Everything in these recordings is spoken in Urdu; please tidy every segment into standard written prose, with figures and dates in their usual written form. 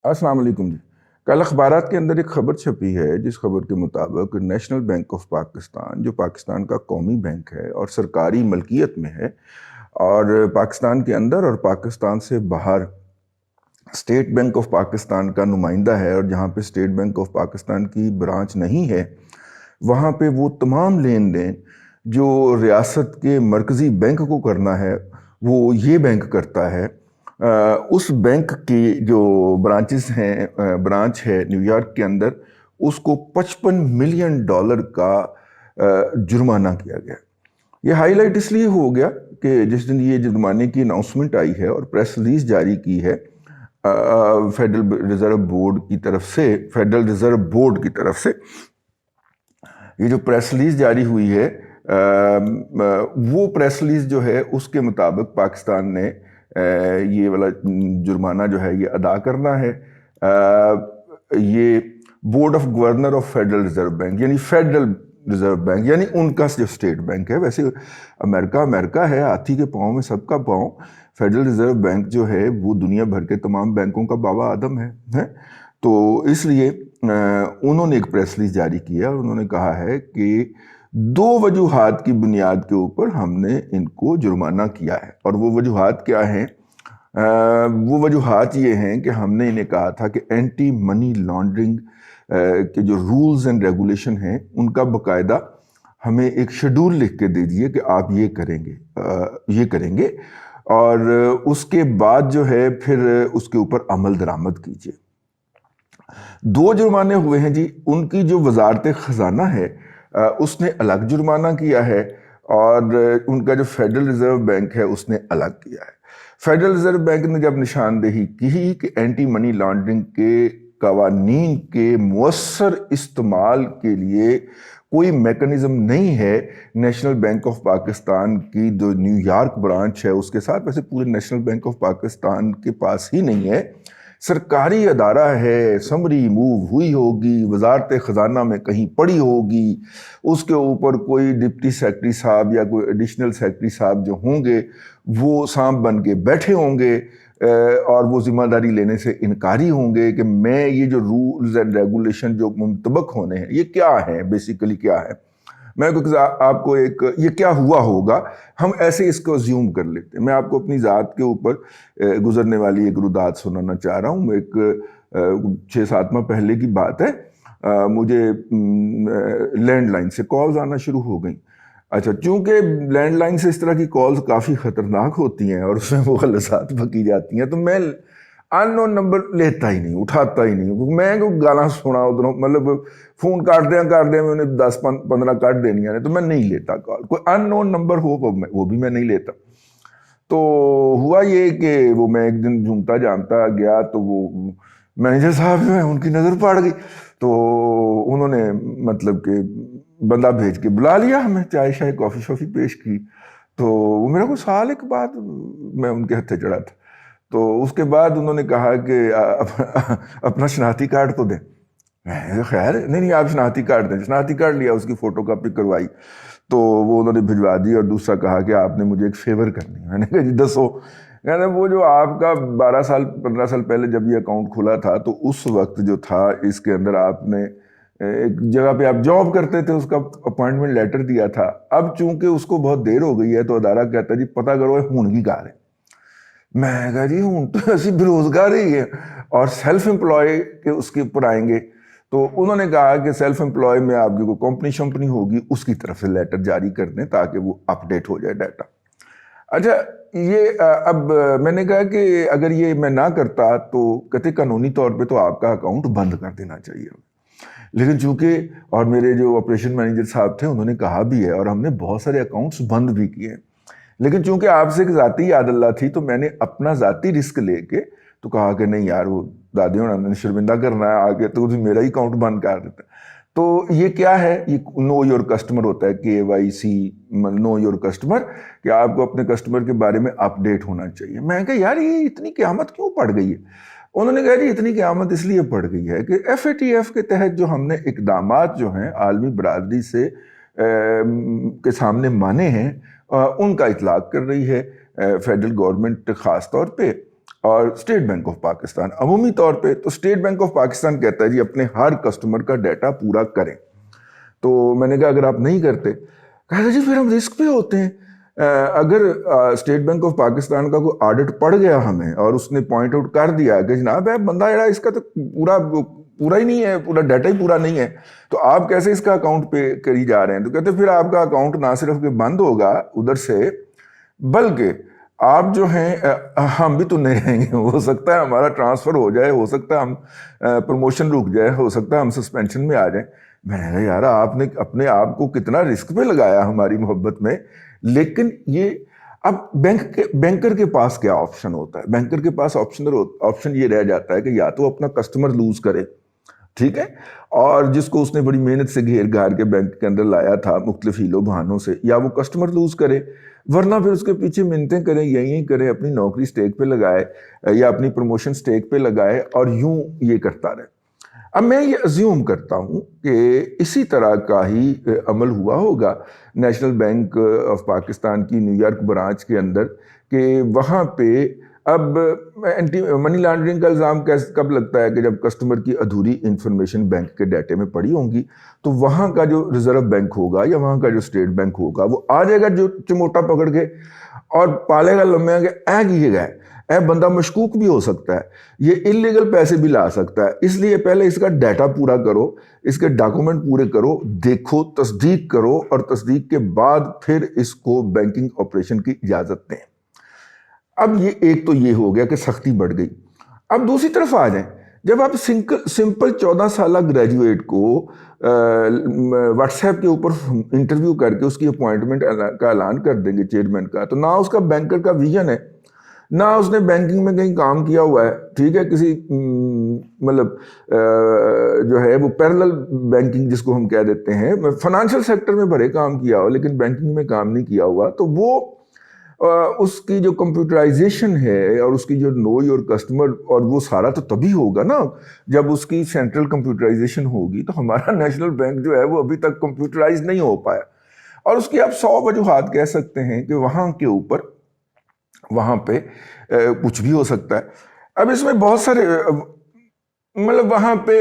السلام علیکم جی۔ کل اخبارات کے اندر ایک خبر چھپی ہے جس خبر کے مطابق نیشنل بینک آف پاکستان، جو پاکستان کا قومی بینک ہے اور سرکاری ملکیت میں ہے، اور پاکستان کے اندر اور پاکستان سے باہر اسٹیٹ بینک آف پاکستان کا نمائندہ ہے، اور جہاں پہ اسٹیٹ بینک آف پاکستان کی برانچ نہیں ہے وہاں پہ وہ تمام لین دین جو ریاست کے مرکزی بینک کو کرنا ہے وہ یہ بینک کرتا ہے۔ اس بینک کی جو برانچز ہیں، برانچ ہے نیو یارک کے اندر، اس کو $55 ملین کا جرمانہ کیا گیا۔ یہ ہائی لائٹ اس لیے ہو گیا کہ جس دن یہ جرمانے کی اناؤنسمنٹ آئی ہے اور پریس ریلیز جاری کی ہے فیڈرل ریزرو بورڈ کی طرف سے، یہ جو پریس ریلیز جاری ہوئی ہے وہ پریس ریلیز جو ہے اس کے مطابق پاکستان نے یہ والا جرمانہ جو ہے یہ ادا کرنا ہے۔ یہ board of governor of federal reserve bank, یعنی فیڈرل ریزرو بینک، یعنی ان کا جو اسٹیٹ بینک ہے۔ ویسے امریکہ ہے، ہاتھی کے پاؤں میں سب کا پاؤں۔ فیڈرل ریزرو بینک جو ہے وہ دنیا بھر کے تمام بینکوں کا بابا آدم ہے۔ تو اس لیے انہوں نے ایک پریس ریلیز جاری کیا اور انہوں نے کہا ہے کہ 2 وجوہات کی بنیاد کے اوپر ہم نے ان کو جرمانہ کیا ہے، اور وہ وجوہات کیا ہیں؟ وہ وجوہات یہ ہیں کہ ہم نے انہیں کہا تھا کہ اینٹی منی لانڈرنگ کے جو رولز اینڈ ریگولیشن ہیں ان کا باقاعدہ ہمیں ایک شیڈول لکھ کے دے دیے کہ آپ یہ کریں گے اور اس کے بعد جو ہے پھر اس کے اوپر عمل درآمد کیجیے۔ 2 جرمانے ہوئے ہیں جی۔ ان کی جو وزارت خزانہ ہے اس نے الگ جرمانہ کیا ہے، اور ان کا جو فیڈرل ریزرو بینک ہے اس نے الگ کیا ہے۔ فیڈرل ریزرو بینک نے جب نشاندہی کی کہ اینٹی منی لانڈرنگ کے قوانین کے مؤثر استعمال کے لیے کوئی میکنزم نہیں ہے نیشنل بینک آف پاکستان کی جو نیو یارک برانچ ہے اس کے ساتھ، ویسے پورے نیشنل بینک آف پاکستان کے پاس ہی نہیں ہے، سرکاری ادارہ ہے، سمری موو ہوئی ہوگی، وزارت خزانہ میں کہیں پڑی ہوگی، اس کے اوپر کوئی ڈپٹی سیکرٹری صاحب یا کوئی ایڈیشنل سیکرٹری صاحب جو ہوں گے وہ سانپ بن کے بیٹھے ہوں گے، اور وہ ذمہ داری لینے سے انکاری ہوں گے کہ میں یہ جو رولز اینڈ ریگولیشن جو منطبق ہونے ہیں یہ کیا ہیں، بیسیکلی کیا ہے۔ میں آپ کو یہ کیا ہوا ہوگا، ہم ایسے اس کو زیوم کر لیتے ہیں۔ میں آپ کو اپنی ذات کے اوپر گزرنے والی ایک رودات سنانا چاہ رہا ہوں۔ ایک 6-7 ماہ پہلے کی بات ہے، مجھے لینڈ لائن سے کالز آنا شروع ہو گئیں۔ اچھا، چونکہ لینڈ لائن سے اس طرح کی کالز کافی خطرناک ہوتی ہیں اور اس میں وہ غلطات بکی جاتی ہیں، تو میں ان نون نمبر لیتا ہی نہیں، اٹھاتا ہی نہیں، کیونکہ میں کوئی گانا سنا ادھروں، مطلب فون کاٹ دیں میں انہیں 10-15 کاٹ دینی ہے، تو میں نہیں لیتا کال۔ کوئی ان نون نمبر ہو وہ بھی میں نہیں لیتا۔ تو ہوا یہ کہ وہ میں ایک دن جھومتا جامتا گیا تو وہ مینیجر صاحب جو ہیں ان کی نظر پڑ گئی، تو انہوں نے مطلب کہ بندہ بھیج کے بلا لیا، ہمیں چائے شائے کافی شافی پیش کی۔ تو وہ میرا کوئی سال ایک بعد میں ان کے ہتھے چڑھا تھا، تو اس کے بعد انہوں نے کہا کہ اپنا شناختی کارڈ تو دیں۔ خیر نہیں آپ شناختی کارڈ دیں۔ شناختی کارڈ لیا، اس کی فوٹو کاپی کروائی، تو وہ انہوں نے بھجوا دی، اور دوسرا کہا کہ آپ نے مجھے ایک فیور کرنی ہے۔ میں نے کہا جی دسو۔ یعنی وہ جو آپ کا 15 سال پہلے جب یہ اکاؤنٹ کھلا تھا تو اس وقت جو تھا اس کے اندر آپ نے ایک جگہ پہ آپ جاب کرتے تھے، اس کا اپوائنٹمنٹ لیٹر دیا تھا۔ اب چونکہ اس کو بہت دیر ہو گئی ہے تو ادارہ کہتا ہے جی پتہ کرو ہون کی کار ہے۔ میں کہا جی ہوں تو ایسی بے روزگار ہی ہے، اور سیلف امپلائی کے اس کے اوپر آئیں گے۔ تو انہوں نے کہا کہ سیلف امپلائی میں آپ کی کوئی کمپنی شمپنی ہوگی اس کی طرف سے لیٹر جاری کر دیں تاکہ وہ اپڈیٹ ہو جائے ڈیٹا۔ اچھا، یہ اب میں نے کہا کہ اگر یہ میں نہ کرتا تو کہتے قانونی طور پہ تو آپ کا اکاؤنٹ بند کر دینا چاہیے، لیکن چونکہ اور میرے جو آپریشن مینیجر صاحب تھے انہوں نے کہا بھی ہے، اور ہم نے بہت سارے اکاؤنٹس بند بھی کیے ہیں، لیکن چونکہ آپ سے ایک ذاتی یاد اللہ تھی تو میں نے اپنا ذاتی رسک لے کے تو کہا کہ نہیں یار، وہ دادی ہونا نے شرمندہ کرنا ہے آگے، تو میرا ہی اکاؤنٹ بند کر دیتا۔ تو یہ کیا ہے؟ یہ نو یور کسٹمر ہوتا ہے، KYC، نو یور کسٹمر، کہ آپ کو اپنے کسٹمر کے بارے میں اپڈیٹ ہونا چاہیے۔ میں کہا یار یہ اتنی قیامت کیوں پڑ گئی ہے؟ انہوں نے کہا جی اتنی قیامت اس لیے پڑ گئی ہے کہ FATF کے تحت جو ہم نے اقدامات جو ہیں عالمی برادری سے کے سامنے مانے ہیں ان کا اطلاق کر رہی ہے فیڈرل گورنمنٹ خاص طور پہ، اور اسٹیٹ بینک آف پاکستان. عمومی طور پہ تو اسٹیٹ بینک آف پاکستان کہتا ہے جی اپنے ہر کسٹمر کا ڈیٹا پورا کریں. تو میں نے کہا اگر آپ نہیں کرتے, کہا جی پھر ہم رسک پہ ہوتے ہیں. اگر اسٹیٹ بینک آف پاکستان کا کوئی آڈٹ پڑ گیا ہمیں اور اس نے پوائنٹ آؤٹ کر دیا کہ جناب بندہ اس کا تو پورا ہی نہیں ہے, پورا ڈیٹا ہی پورا نہیں ہے, تو آپ کیسے اس کا اکاؤنٹ پے کری جا رہے ہیں, تو کہتے پھر آپ کا اکاؤنٹ نہ صرف کہ بند ہوگا ادھر سے, بلکہ آپ جو ہیں ہم بھی تو نہیں رہیں گے. ہو سکتا ہے ہمارا ٹرانسفر ہو جائے, ہو سکتا ہے ہم پروموشن رک جائے, ہو سکتا ہے ہم سسپینشن میں آ جائیں. میں نے کہا یار آپ نے اپنے آپ کو کتنا رسک پہ لگایا ہماری محبت میں. لیکن یہ اب بینکر کے پاس کیا آپشن ہوتا ہے؟ بینکر کے پاس آپشن یہ رہ جاتا ہے کہ یا تو اپنا کسٹمر لوز کرے, ٹھیک ہے, اور جس کو اس نے بڑی محنت سے گھیر گھار کے بینک کے اندر لایا تھا مختلف ہیلوں بہانوں سے, یا وہ کسٹمر لوز کرے, ورنہ پھر اس کے پیچھے منتیں کریں, یہی کرے, اپنی نوکری سٹیک پہ لگائے یا اپنی پروموشن سٹیک پہ لگائے اور یوں یہ کرتا رہے. اب میں یہ ازیوم کرتا ہوں کہ اسی طرح کا ہی عمل ہوا ہوگا نیشنل بینک آف پاکستان کی نیو یارک برانچ کے اندر, کہ وہاں پہ اب منی لانڈرنگ کا الزام کب لگتا ہے کہ جب کسٹمر کی ادھوری انفارمیشن بینک کے ڈیٹے میں پڑی ہوں گی, تو وہاں کا جو ریزرو بینک ہوگا یا وہاں کا جو اسٹیٹ بینک ہوگا وہ آ جائے گا جو چموٹا پکڑ کے اور پالے گا لمحے کہ کیے گئے, بندہ مشکوک بھی ہو سکتا ہے, یہ انلیگل پیسے بھی لا سکتا ہے, اس لیے پہلے اس کا ڈیٹا پورا کرو, اس کے ڈاکومنٹ پورے کرو, دیکھو, تصدیق کرو, اور تصدیق کے بعد پھر اس کو بینکنگ آپریشن کی اجازت دیں. اب یہ ایک تو یہ ہو گیا کہ سختی بڑھ گئی. اب دوسری طرف آ جائیں, جب آپ سمپل 14 سالہ گریجویٹ کو واٹس ایپ کے اوپر انٹرویو کر کے اس کی اپوائنٹمنٹ کا اعلان کر دیں گے چیئرمین کا, تو نہ اس کا بینکر کا ویژن ہے, نہ اس نے بینکنگ میں کہیں کام کیا ہوا ہے, ٹھیک ہے, کسی مطلب جو ہے وہ پیرلل بینکنگ جس کو ہم کہہ دیتے ہیں, فائنانشل سیکٹر میں بڑے کام کیا ہو لیکن بینکنگ میں کام نہیں کیا ہوا, تو وہ اس کی جو کمپیوٹرائزیشن ہے اور اس کی جو نو یور کسٹمر, اور وہ سارا تو تبھی ہوگا نا جب اس کی سینٹرل کمپیوٹرائزیشن ہوگی. تو ہمارا نیشنل بینک جو ہے وہ ابھی تک کمپیوٹرائز نہیں ہو پایا, اور اس کی آپ 100 وجوہات کہہ سکتے ہیں کہ وہاں کے اوپر وہاں پہ کچھ بھی ہو سکتا ہے. اب اس میں بہت سارے مطلب وہاں پہ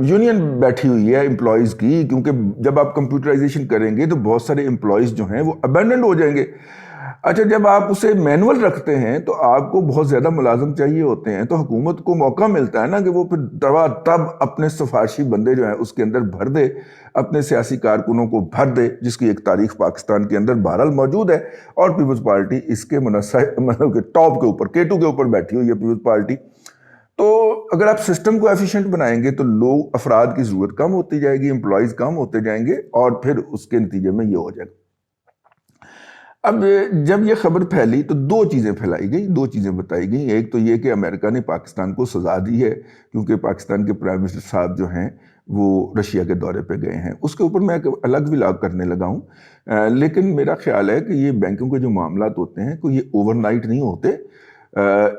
یونین بیٹھی ہوئی ہے امپلائیز کی, کیونکہ جب آپ کمپیوٹرائزیشن کریں گے تو بہت سارے امپلائیز جو ہیں وہ ابینڈنڈ ہو جائیں گے. اچھا, جب آپ اسے مینول رکھتے ہیں تو آپ کو بہت زیادہ ملازم چاہیے ہوتے ہیں, تو حکومت کو موقع ملتا ہے نا کہ وہ پھر تب اپنے سفارشی بندے جو ہیں اس کے اندر بھر دے, اپنے سیاسی کارکنوں کو بھر دے, جس کی ایک تاریخ پاکستان کے اندر بہرحال موجود ہے. اور پیپلز پارٹی اس کے مطلب کہ ٹاپ کے اوپر, K2 کے اوپر بیٹھی ہوئی ہے پیپلز پارٹی. تو اگر آپ سسٹم کو ایفیشینٹ بنائیں گے تو لوگ, افراد کی ضرورت کم ہوتی جائے گی, امپلائیز کم ہوتے جائیں گے, اور پھر اس کے نتیجے میں یہ ہو جائے گا. اب جب یہ خبر پھیلی تو 2 چیزیں پھیلائی گئی, 2 چیزیں بتائی گئیں. ایک تو یہ کہ امریکہ نے پاکستان کو سزا دی ہے کیونکہ پاکستان کے پرائم منسٹر صاحب جو ہیں وہ رشیا کے دورے پہ گئے ہیں. اس کے اوپر میں ایک الگ ولاگ کرنے لگا ہوں, لیکن میرا خیال ہے کہ یہ بینکوں کے جو معاملات ہوتے ہیں کوئی یہ اوور نائٹ نہیں ہوتے.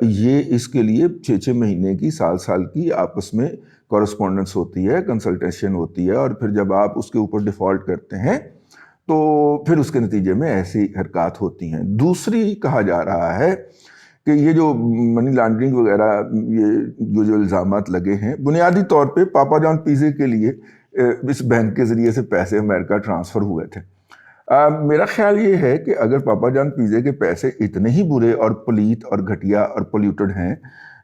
یہ اس کے لیے 6 مہینے کی, سال کی آپس میں کورسپونڈنس ہوتی ہے, کنسلٹیشن ہوتی ہے, اور پھر جب آپ اس کے اوپر ڈیفالٹ کرتے ہیں تو پھر اس کے نتیجے میں ایسی حرکات ہوتی ہیں. دوسری کہا جا رہا ہے کہ یہ جو منی لانڈرنگ وغیرہ یہ جو الزامات لگے ہیں, بنیادی طور پہ پاپا جان پیزے کے لیے اس بینک کے ذریعے سے پیسے امریکہ ٹرانسفر ہوئے تھے. میرا خیال یہ ہے کہ اگر پاپا جان پیزے کے پیسے اتنے ہی برے اور پلیت اور گھٹیا اور پولیوٹڈ ہیں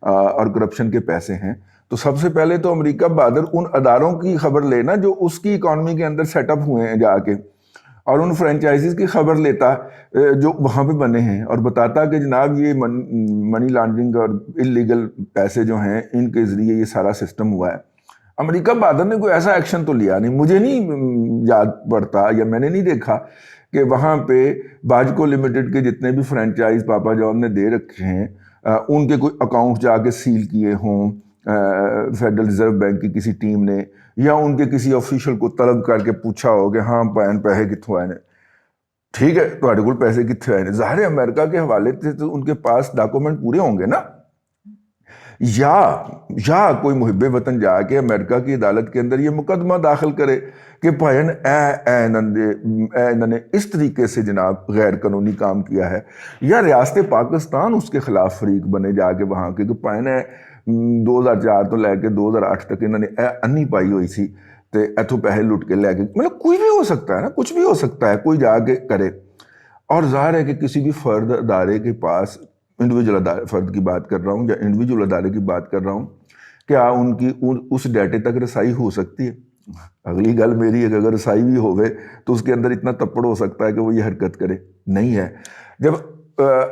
اور کرپشن کے پیسے ہیں, تو سب سے پہلے تو امریکہ بہادر ان اداروں کی خبر لینا جو اس کی اکانومی کے اندر سیٹ اپ ہوئے ہیں جا کے, اور ان فرینچائزز کی خبر لیتا جو وہاں پہ بنے ہیں, اور بتاتا کہ جناب یہ منی لانڈرنگ اور انلیگل پیسے جو ہیں ان کے ذریعے یہ سارا سسٹم ہوا ہے. امریکہ بہادر نے کوئی ایسا ایکشن تو لیا نہیں, مجھے نہیں یاد پڑتا یا میں نے نہیں دیکھا کہ وہاں پہ باجکو لمیٹڈ کے جتنے بھی فرینچائز پاپا جان نے دے رکھے ہیں ان کے کوئی اکاؤنٹ جا کے سیل کیے ہوں فیڈرل ریزرو بینک کی کسی ٹیم نے, یا ان کے کسی آفیشل کو طلب کر کے پوچھا ہو کہ ہاں پیسے کتوں آئے نے, ٹھیک ہے تھوڑے کول پیسے کتنے آئے نے. ظاہر ہے امریکہ کے حوالے سے تو ان کے پاس ڈاکومنٹ پورے ہوں گے نا, یا کوئی محب وطن جا کے امریکہ کی عدالت کے اندر یہ مقدمہ داخل کرے کہ بھائین انہوں نے اس طریقے سے جناب غیر قانونی کام کیا ہے، یا ریاست پاکستان اس کے خلاف فریق بنے جا کے وہاں کے کہ بھائین 2004 تو لے کے 2008 تک انہوں نے انی پائی ہوئی سی تے ایتھوں پیسے لٹ کے لے کے، مطلب کوئی بھی ہو سکتا ہے نا، کچھ بھی ہو سکتا ہے، کوئی جا کے کرے۔ اور ظاہر ہے کہ کسی بھی فرد ادارے کے پاس، انڈیویجول فرد کی بات کر رہا ہوں یا انڈیویجول ادارے کی بات کر رہا ہوں، کیا ان کی اس ڈیٹے تک رسائی ہو سکتی ہے؟ اگلی گل میری ہے کہ اگر رسائی بھی ہوئے تو اس کے اندر اتنا تپڑ ہو سکتا ہے کہ وہ یہ حرکت کرے؟ نہیں ہے۔ جب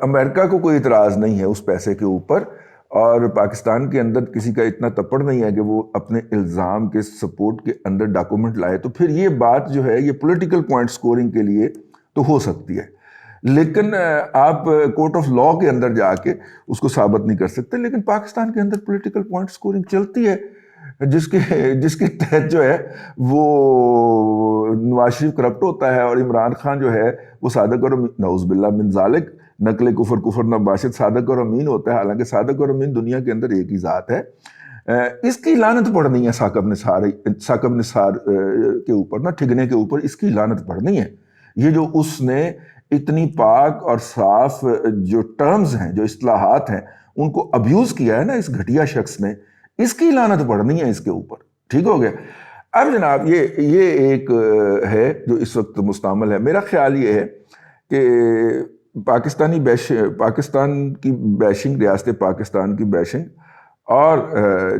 امریکہ کو کوئی اعتراض نہیں ہے اس پیسے کے اوپر، اور پاکستان کے اندر کسی کا اتنا تپڑ نہیں ہے کہ وہ اپنے الزام کے سپورٹ کے اندر ڈاکومنٹ لائے، تو پھر یہ بات جو ہے یہ پولیٹیکل پوائنٹ سکورنگ کے لیے تو ہو سکتی ہے، لیکن آپ کورٹ آف لاء کے اندر جا کے اس کو ثابت نہیں کر سکتے۔ لیکن پاکستان کے اندر پولیٹیکل پوائنٹ سکورنگ چلتی ہے، جس کے تحت جو ہے وہ نواز شریف کرپٹ ہوتا ہے اور عمران خان جو ہے وہ صادق اور نعوذ باللہ من ذالک نقل کفر نباشد صادق اور امین ہوتا ہے، حالانکہ صادق اور امین دنیا کے اندر ایک ہی ذات ہے۔ اس کی لعنت پڑھنی ہے ثاقب نثار کے اوپر، نہ ٹھگنے کے اوپر اس کی لعنت پڑھنی ہے۔ یہ جو اس نے اتنی پاک اور صاف جو ٹرمز ہیں، جو اصطلاحات ہیں، ان کو ابیوز کیا ہے نا اس گھٹیا شخص نے، اس کی لعنت پڑھنی ہے اس کے اوپر۔ ٹھیک ہو گیا؟ اب جناب یہ ایک ہے جو اس وقت مستعمل ہے۔ میرا خیال یہ ہے کہ پاکستان کی بیشنگ، ریاست پاکستان کی بیشنگ اور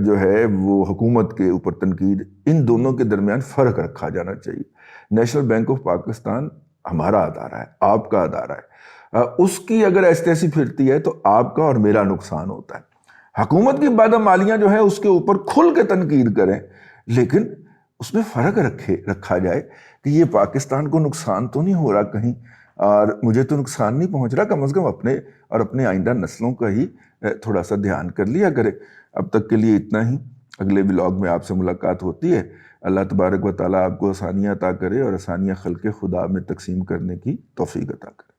جو ہے وہ حکومت کے اوپر تنقید، ان دونوں کے درمیان فرق رکھا جانا چاہیے۔ نیشنل بینک آف پاکستان ہمارا ادارہ ہے، آپ کا ادارہ ہے، اس کی اگر ایسی پھرتی ہے تو آپ کا اور میرا نقصان ہوتا ہے۔ حکومت کی بادمالیاں جو ہے اس کے اوپر کھل کے تنقید کریں، لیکن اس میں فرق رکھا جائے کہ یہ پاکستان کو نقصان تو نہیں ہو رہا کہیں، اور مجھے تو نقصان نہیں پہنچ رہا، کم از کم اپنے آئندہ نسلوں کا ہی تھوڑا سا دھیان کر لیا کرے۔ اب تک کے لیے اتنا ہی، اگلے ولاگ میں آپ سے ملاقات ہوتی ہے۔ اللہ تبارک و تعالیٰ آپ کو آسانیاں عطا کرے اور آسانیاں خلق خدا میں تقسیم کرنے کی توفیق عطا کرے۔